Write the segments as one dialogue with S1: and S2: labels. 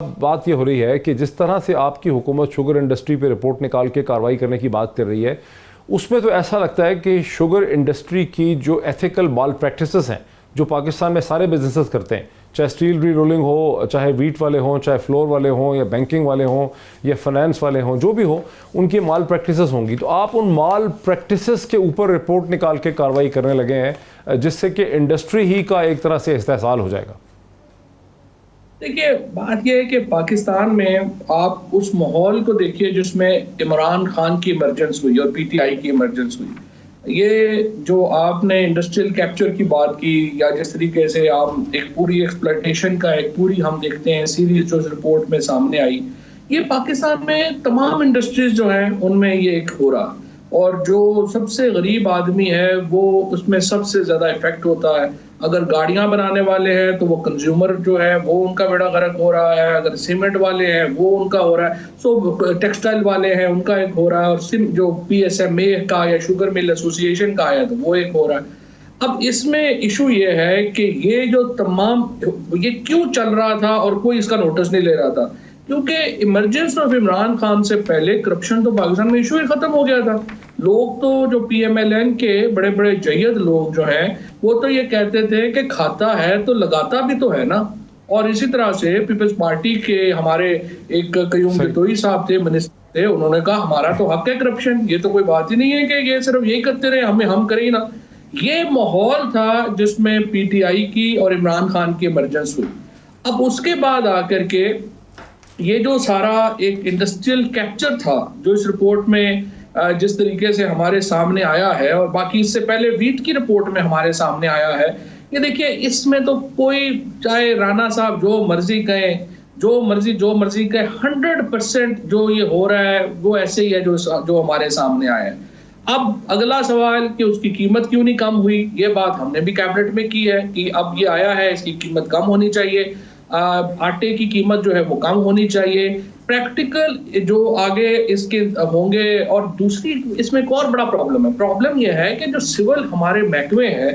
S1: बात ये हो रही है कि जिस तरह से आपकी हुकूमत शुगर इंडस्ट्री पे रिपोर्ट निकाल के कार्रवाई करने की बात कर रही है, उसमें तो ऐसा लगता है कि शुगर इंडस्ट्री की जो एथिकल माल प्रैक्टिसेस हैं, जो पाकिस्तान में सारे बिजनेसेस करते हैं, चाहे स्टील री रोलिंग हो, चाहे वीट वाले हों, चाहे फ्लोर वाले हों, या बैंकिंग वाले हों, या फाइनेंस वाले हों, जो भी हो, उनकी माल प्रैक्टिसेस होंगी। तो आप उन माल प्रैक्टिसेस के ऊपर रिपोर्ट निकाल के कार्रवाई करने लगे हैं, जिससे कि इंडस्ट्री ही का एक तरह से इस्तेहसाल हो जाएगा।
S2: देखिए, बात यह है कि पाकिस्तान में आप उस माहौल को देखिए जिसमें इमरान खान की इमरजेंस हुई और पीटीआई की इमरजेंस हुई। ये जो आपने इंडस्ट्रियल कैप्चर की बात की, या जिस तरीके से आप एक पूरी एक्सप्लॉयटेशन का एक पूरी हम देखते हैं सीरीज जो रिपोर्ट में सामने आई, ये पाकिस्तान में तमाम इंडस्ट्रीज जो हैं उनमें ये एक हो रहा। और जो सबसे गरीब आदमी है वो उसमें सबसे ज़्यादा इफेक्ट होता है। अगर गाड़ियां बनाने वाले हैं तो वो कंज्यूमर जो है वो उनका बेड़ा गर्क हो रहा है, अगर सीमेंट वाले हैं वो उनका हो रहा है, सो टेक्सटाइल वाले हैं उनका एक हो रहा है, और जो पीएसएमए का या शुगर मिल एसोसिएशन का है तो वो एक हो रहा है। अब इसमें इशू ये है कि ये जो तमाम ये क्यों चल रहा था और कोई इसका नोटिस नहीं ले रहा था, क्योंकि इमरजेंस ऑफ इमरान खान से पहले करप्शन तो पाकिस्तान में इशू ही खत्म हो गया था। लोग तो जो पीएमएलएन के बड़े बड़े जयद लोग जो हैं वो तो ये कहते थे कि खाता है तो लगाता भी तो है ना। और इसी तरह से पीपल्स पार्टी के हमारे एक कयूम जतोई साहब थे, मिनिस्टर थे, उन्होंने कहा हमारा तो हक है करप्शन, ये तो कोई बात ही नहीं है कि ये सिर्फ यही करते रहे, हम करें ही ना। ये माहौल था जिसमें पीटीआई की और इमरान खान की इमरजेंस हुई। अब उसके बाद आकर के ये जो सारा एक इंडस्ट्रियल कैप्चर था जो इस रिपोर्ट में जिस तरीके से हमारे सामने आया है, और बाकी इससे पहले वीट की रिपोर्ट में हमारे सामने आया है, ये देखिए इसमें तो कोई, चाहे राणा साहब जो मर्जी कहें, जो मर्जी कहे, 100% जो ये हो रहा है वो ऐसे ही है जो हमारे सामने आया है। अब अगला सवाल कि उसकी कीमत क्यों नहीं कम हुई, ये बात हमने भी कैबिनेट में की है कि अब ये आया है, इसकी कीमत कम होनी चाहिए, आटे की कीमत जो है वो कम होनी चाहिए, प्रैक्टिकल जो आगे इसके होंगे। और दूसरी इसमें एक और बड़ा प्रॉब्लम यह है कि जो सिविल हमारे महकमे हैं,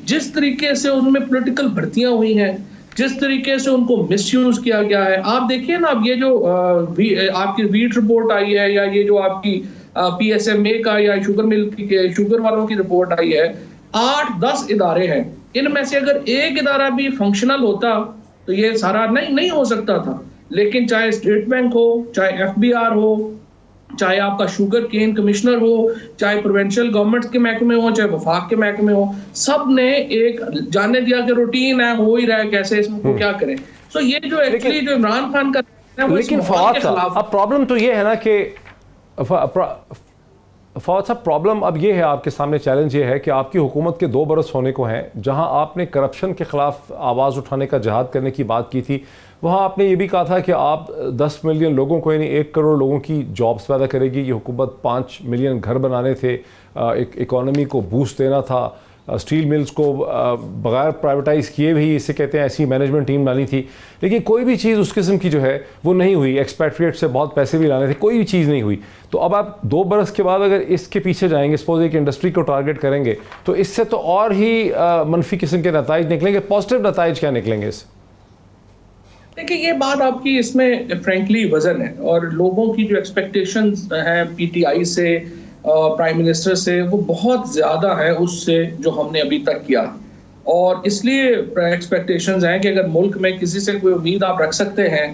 S2: जिस तरीके से उनमें पॉलिटिकल भर्तियां हुई हैं, जिस तरीके से उनको मिसयूज किया गया है, आप देखिए ना, अब ये जो आपकी वीट रिपोर्ट आई है, या ये जो आपकी पीएसएमए का या शुगर मिल की शुगर वालों की रिपोर्ट आई है, 8-10 इदारे हैं, इनमें से अगर एक इदारा भी फंक्शनल होता तो ये सारा नहीं हो सकता था। लेकिन चाहे स्टेट बैंक हो, चाहे एफबीआर हो, चाहे आपका शुगर केन कमिश्नर हो, चाहे प्रोविंशियल गवर्नमेंट के महकमे हो, चाहे वफाक के महकमे हो, सब ने एक जाने दिया कि रूटीन है, हो ही रहा है, कैसे इसको क्या करें। तो ये जो एक्चुअली जो इमरान खान का है वो,
S1: लेकिन फवाद साहब अब प्रॉब्लम तो ये है ना कि फवाद साहब प्रॉब्लम अब ये है, आपके सामने चैलेंज ये है कि आपकी हुकूमत के 2 बरस होने को हैं, जहां आपने करप्शन के खिलाफ आवाज़ उठाने का जहाद करने की बात की थी, वहां आपने ये भी कहा था कि आप 10 मिलियन लोगों को, यानी 1 करोड़ लोगों की जॉब्स पैदा करेगी। ये हुकूमत 5 मिलियन घर बनाने थे, एक इकॉनमी को बूस्ट देना था, स्टील मिल्स को बगैर प्राइवेटाइज़ किए भी, इसे कहते हैं, ऐसी मैनेजमेंट टीम लानी थी। लेकिन कोई भी चीज़ उस किस्म की जो है वो नहीं हुई। एक्सपैट्रिएट से बहुत पैसे भी लाने थे, कोई भी चीज़ नहीं हुई। तो अब आप 2 बरस के बाद अगर इसके पीछे जाएंगे, सपोज एक इंडस्ट्री को टारगेट करेंगे, तो इससे तो और ही मनफी किस्म के नताइज निकलेंगे। पॉजिटिव नताइज क्या निकलेंगे इससे?
S2: देखिए, ये बात आपकी इसमें फ्रेंकली वजन है, और लोगों की जो एक्सपेक्टेशंस हैं पीटीआई से, प्राइम मिनिस्टर से, वो बहुत ज़्यादा है उससे जो हमने अभी तक किया। और इसलिए एक्सपेक्टेशंस हैं कि अगर मुल्क में किसी से कोई उम्मीद आप रख सकते हैं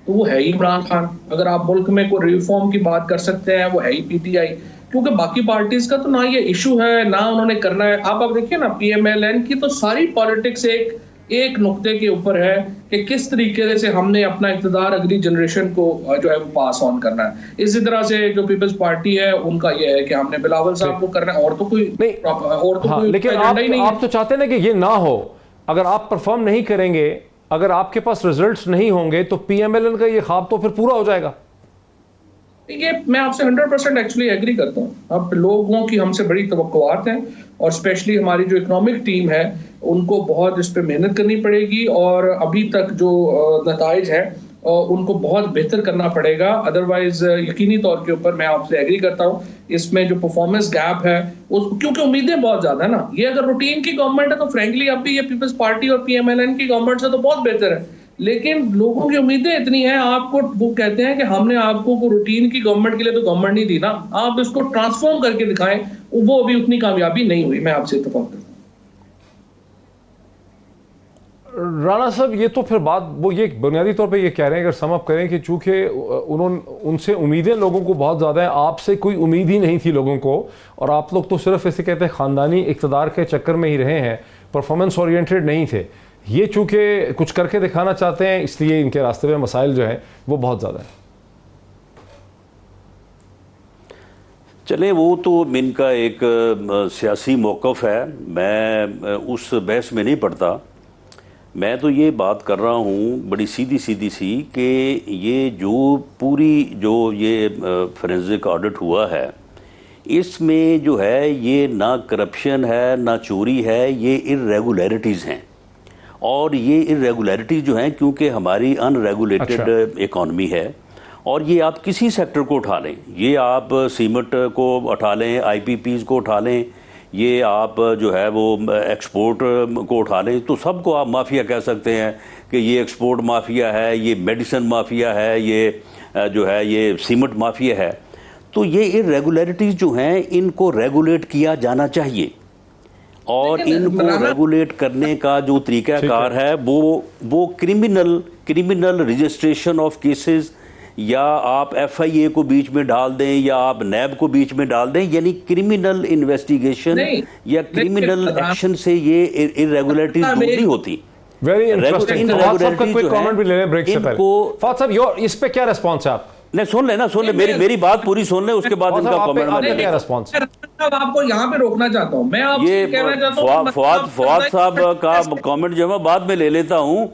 S2: तो वो है ही इमरान खान। अगर आप मुल्क में कोई रिफॉर्म की बात कर सकते हैं वो है ही पीटीआई, क्योंकि बाकी पार्टीज का तो ना ये इशू है, ना उन्होंने करना है। आप देखिए ना, पीएमएलएन की तो सारी पॉलिटिक्स एक नुक्ते के ऊपर है कि किस तरीके से हमने अपना इक़्तिदार अगली जनरेशन को जो है वो पास ऑन करना है। इसी तरह से जो पीपल्स पार्टी है उनका ये है कि हमने बिलावल साहब को करना है, और तो कोई नहीं, और तो कोई
S1: लेकिन आप तो चाहते ना कि ये ना हो। अगर आप परफॉर्म नहीं करेंगे, अगर आपके पास रिजल्ट्स नहीं होंगे, तो पीएमएलएन का ये ख्वाब तो फिर पूरा हो जाएगा।
S2: ये मैं आपसे 100% एक्चुअली एग्री करता हूँ। अब लोगों की हमसे बड़ी तवक्कुआत हैं, और स्पेशली हमारी जो इकोनॉमिक टीम है उनको बहुत इस पे मेहनत करनी पड़ेगी, और अभी तक जो नताइज है उनको बहुत बेहतर करना पड़ेगा। अदरवाइज यकीनी तौर के ऊपर मैं आपसे एग्री करता हूँ, इसमें जो परफॉर्मेंस गैप है क्योंकि उम्मीदें बहुत ज्यादा है ना। ये अगर रूटीन की गवर्नमेंट है तो फ्रेंकली अब भी ये पीपल्स पार्टी और पीएमएलएन की गवर्नमेंट से तो बहुत बेहतर है, लेकिन लोगों की उम्मीदें इतनी हैं, आपको वो कहते हैं कि हमने आपको को रूटीन की गवर्नमेंट के लिए तो गवर्नमेंट नहीं दी ना, आप इसको ट्रांसफॉर्म करके दिखाएं, वो अभी उतनी कामयाबी नहीं हुई। मैं आपसे इत्तेफाक करता हूं।
S1: राणा साहब, ये तो फिर बात वो ये बुनियादी तौर पे ये कह रहे हैं, अगर सम अप करें, कि चूंकि उनसे उम्मीदें लोगों को बहुत ज़्यादा हैं, आपसे कोई उम्मीद ही नहीं थी लोगों को, और आप लोग तो सिर्फ ऐसे कहते हैं ख़ानदानी इक़्तिदार के चक्कर में ही रहे हैं, परफॉर्मेंस ओरिएंटेड नहीं थे। ये चूंकि कुछ करके दिखाना चाहते हैं, इसलिए इनके रास्ते में मसाइल जो हैं वो बहुत ज़्यादा हैं।
S3: चलें, वो तो इनका एक सियासी मौक़िफ़ है, मैं उस बहस में नहीं पड़ता। मैं तो ये बात कर रहा हूँ बड़ी सीधी सीधी सी कि ये जो पूरी जो ये फोरेंसिक ऑडिट हुआ है, इसमें जो है ये ना करप्शन है ना चोरी है, ये इर्रेगुलरिटीज़ हैं। और ये इर्रेगुलरिटीज़ जो हैं, क्योंकि हमारी अनरेगुलेटेड इकॉनमी है, और ये आप किसी सेक्टर को उठा लें, ये आप सीमेंट को उठा लें, IPPs को उठा लें, ये आप जो है वो एक्सपोर्ट को उठा लें, तो सबको आप माफिया कह सकते हैं कि ये एक्सपोर्ट माफिया है, ये मेडिसिन माफिया है, ये जो है ये सीमेंट माफिया है। तो ये इर्रेगुलरिटीज़ जो हैं, इनको रेगुलेट किया जाना चाहिए, और इनको रेगुलेट करने का जो तरीक़ाकार है वो क्रिमिनल रजिस्ट्रेशन ऑफ केसेस, या आप FIA को बीच में डाल दें, या आप NAB को बीच में डाल दें, यानी क्रिमिनल इन्वेस्टिगेशन या क्रिमिनल एक्शन से ये इर्रेगुलरिटीज दूर नहीं होती।
S1: Very interesting. फवाद साहब का कोई कमेंट भी ले लें ब्रेक से पहले। फवाद साहब, इस पे क्या रिस्पॉन्स है आप?
S3: नहीं, सुन ले, मेरी बात पूरी सुन ले, उसके बाद इनका कमेंट।
S1: क्या रिस्पॉन्स?
S2: आपको यहाँ पे रोकना चाहता हूँ मैं, आपसे कहना चाहता हूँ
S3: फवाद साहब का कमेंट जो मैं बाद में ले लेता हूँ।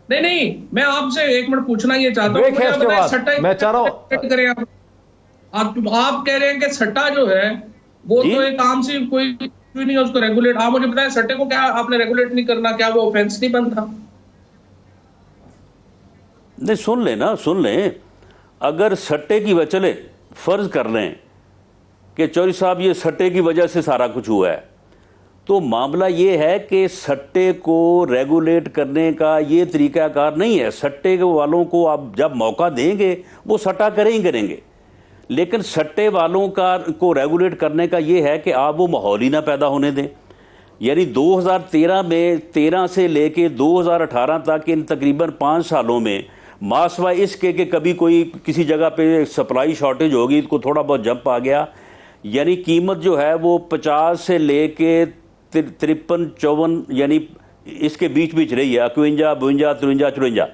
S2: नहीं, मैं आपसे एक मिनट पूछना ये चाहता हूँ,
S1: मैं चाह रहा हूँ
S2: आप कह रहे हैं कि सट्टा जो है वो तो एक आम सी कोई नहीं है, उसको रेगुलेट, आप मुझे बताएं सट्टे को क्या आपने रेगुलेट नहीं करना, क्या वो ऑफेंस नहीं बनता?
S3: नहीं, सुन लें, अगर सट्टे की वजह, चले फर्ज कर लें कि चौधरी साहब ये सट्टे की वजह से सारा कुछ हुआ है, तो मामला ये है कि सट्टे को रेगुलेट करने का ये तरीक़ाकार नहीं है। सट्टे वालों को आप जब मौका देंगे वो सट्टा करेंगे, लेकिन सट्टे वालों को रेगुलेट करने का ये है कि आप वो माहौल ही ना पैदा होने दें। यानी 2013 में 13 से लेके 2018 तक, इन तकरीबन 5 सालों में मासवा इसके कि कभी कोई किसी जगह पे सप्लाई शॉर्टेज होगी तो थोड़ा बहुत जंप आ गया, यानी कीमत जो है वो 50 से लेके 53-54 यानी इसके बीच रही है, 51, 52, 53, 54।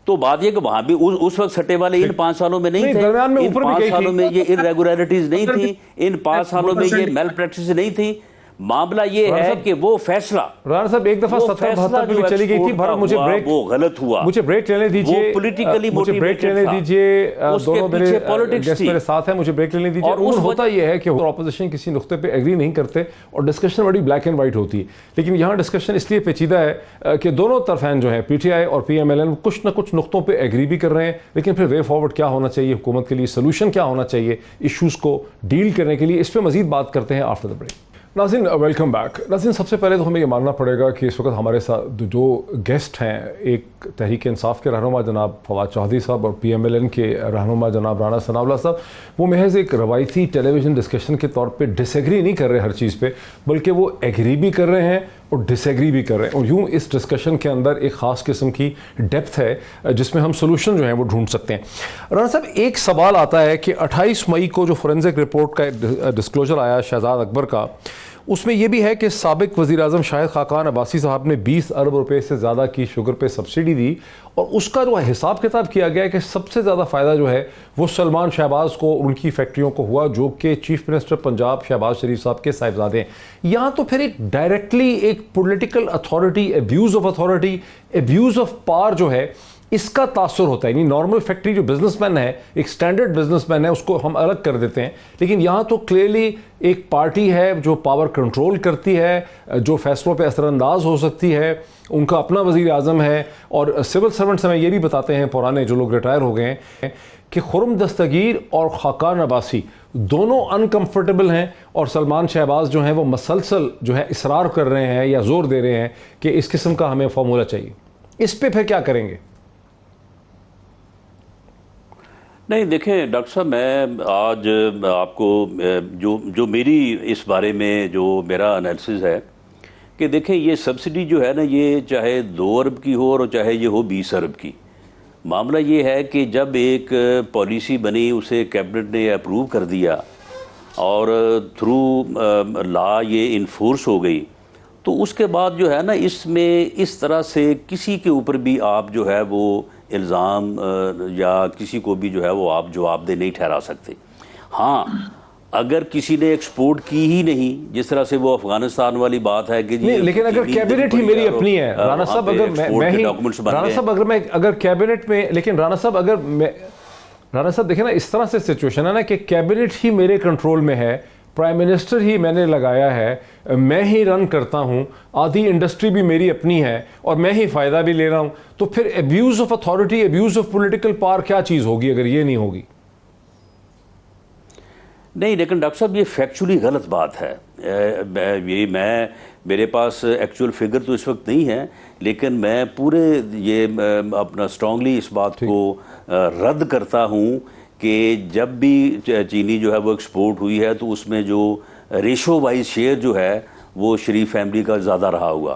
S3: तो बात ये कि वहां भी उस वक्त सट्टे वाले इन 5 सालों में नहीं थे, इन 5 सालों में ये इर्रेगुलरिटीज नहीं थी, इन 5 सालों में ये मेल प्रैक्टिस नहीं थी। मामला ये है कि वो फैसला,
S1: राणा साहब, एक दफा 70-72 में भी चली गई थी, मुझे ब्रेक,
S3: वो गलत हुआ,
S1: मुझे ब्रेक लेने दीजिए,
S3: वो पॉलिटिकली
S1: मुझे ब्रेक लेने दीजिए, दोनों मेरे साथ हैं, मुझे ब्रेक लेने दीजिए। और होता यह है कि ऑपोजिशन किसी नुक्ते पे एग्री नहीं करते और डिस्कशन बड़ी ब्लैक एंड व्हाइट होती है, लेकिन यहाँ डिस्कशन इसलिए पेचीदा है कि दोनों तरफैन जो है PTI और PMLN कुछ ना कुछ नुक्तों पर एग्री भी कर रहे हैं, लेकिन फिर वे फॉरवर्ड क्या होना चाहिए हुकूमत के लिए, सोल्यूशन क्या होना चाहिए इशूज़ को डील करने के लिए, इस पर मजीद बात करते हैं आफ्टर द ब्रेक। नाज़रीन, वेलकम बैक। नाज़रीन, सबसे पहले तो हमें ये मानना पड़ेगा कि इस वक्त हमारे साथ जो गेस्ट हैं, एक तहरीक इंसाफ के रहनुमा जनाब फवाद चौधरी साहब और PMLN के रहनुमा जनाब राणा सनाउल्लाह साहब, वो महज एक रवायती टेलीविज़न डिस्कशन के तौर पे डिसएग्री नहीं कर रहे हर चीज़ पे, बल्कि वो एग्री भी कर रहे हैं और डिसएग्री भी कर रहे हैं, और यूँ इस डिस्कशन के अंदर एक ख़ास किस्म की डेप्थ है जिसमें हम सोल्यूशन जो हैं वो ढूंढ सकते हैं। राणा साहब, एक सवाल आता है कि 28 मई को जो फोरेंसिक रिपोर्ट का डिस्क्लोजर आया शहजाद अकबर का, उसमें यह भी है कि साबिक वज़ीर-ए-आज़म शाहिद खाकान अब्बासी साहब ने 20 अरब रुपए से ज़्यादा की शुगर पे सब्सिडी दी, और उसका जो हिसाब किताब किया गया है कि सबसे ज़्यादा फ़ायदा जो है वो सलमान शहबाज को, उनकी फैक्ट्रियों को हुआ, जो कि चीफ मिनिस्टर पंजाब शहबाज शरीफ साहब के साहिबजादे हैं। यहाँ तो फिर एक डायरेक्टली एक political authority, abuse of authority, abuse of power जो है, इसका तासुर होता है। यानी नॉर्मल फैक्ट्री जो बिजनेसमैन है, एक स्टैंडर्ड बिजनेसमैन है, उसको हम अलग कर देते हैं, लेकिन यहाँ तो क्लियरली एक पार्टी है जो पावर कंट्रोल करती है, जो फैसलों पे असरअंदाज हो सकती है, उनका अपना वज़ीर आज़म है, और सिविल सर्वेंट्स हमें ये भी बताते हैं पुराने जो लोग रिटायर हो गए हैं कि खुर्रम दस्तगीर और खाकान अब्बासी दोनों अनकंफर्टेबल हैं, और सलमान शहबाज जो हैं वो मसलसल जो है इसरार कर रहे हैं या जोर दे रहे हैं कि इस किस्म का हमें फार्मूला चाहिए। इस पे फिर क्या करेंगे?
S3: नहीं देखें डॉक्टर साहब, मैं आज आपको जो जो मेरी इस बारे में जो मेरा एनालिसिस है कि देखें ये सब्सिडी जो है ना, ये चाहे 2 अरब की हो और चाहे ये हो 20 अरब की, मामला ये है कि जब एक पॉलिसी बनी उसे कैबिनेट ने अप्रूव कर दिया और थ्रू लॉ ये इन्फोर्स हो गई, तो उसके बाद जो है ना इसमें इस तरह से किसी के ऊपर भी आप जो है वो इल्ज़ाम या किसी को भी जो है वो आप जवाबदेह नहीं ठहरा सकते। हाँ, अगर किसी ने एक्सपोर्ट की ही नहीं, जिस तरह से वो अफगानिस्तान वाली बात है कि
S1: नहीं, लेकिन अगर कैबिनेट ही मेरी अपनी है राना साहब, अगर मैं ही राना साहब अगर कैबिनेट में, लेकिन राना साहब अगर मैं राना साहब देखिए ना, इस तरह से सिचुएशन है ना कि कैबिनेट ही मेरे कंट्रोल में है, प्राइम मिनिस्टर ही मैंने लगाया है, मैं ही रन करता हूं, आधी इंडस्ट्री भी मेरी अपनी है और मैं ही फ़ायदा भी ले रहा हूं, तो फिर abuse of authority, abuse of political power क्या चीज़ होगी अगर ये नहीं होगी?
S3: नहीं, लेकिन डॉक्टर साहब ये फैक्चुअली गलत बात है। मेरे पास एक्चुअल फिगर तो इस वक्त नहीं है, लेकिन मैं पूरे ये अपना स्ट्रांगली इस बात को रद्द करता हूँ कि जब भी चीनी जो है वो एक्सपोर्ट हुई है तो उसमें जो रेशो वाइज शेयर जो है वो शरीफ फैमिली का ज़्यादा रहा हुआ।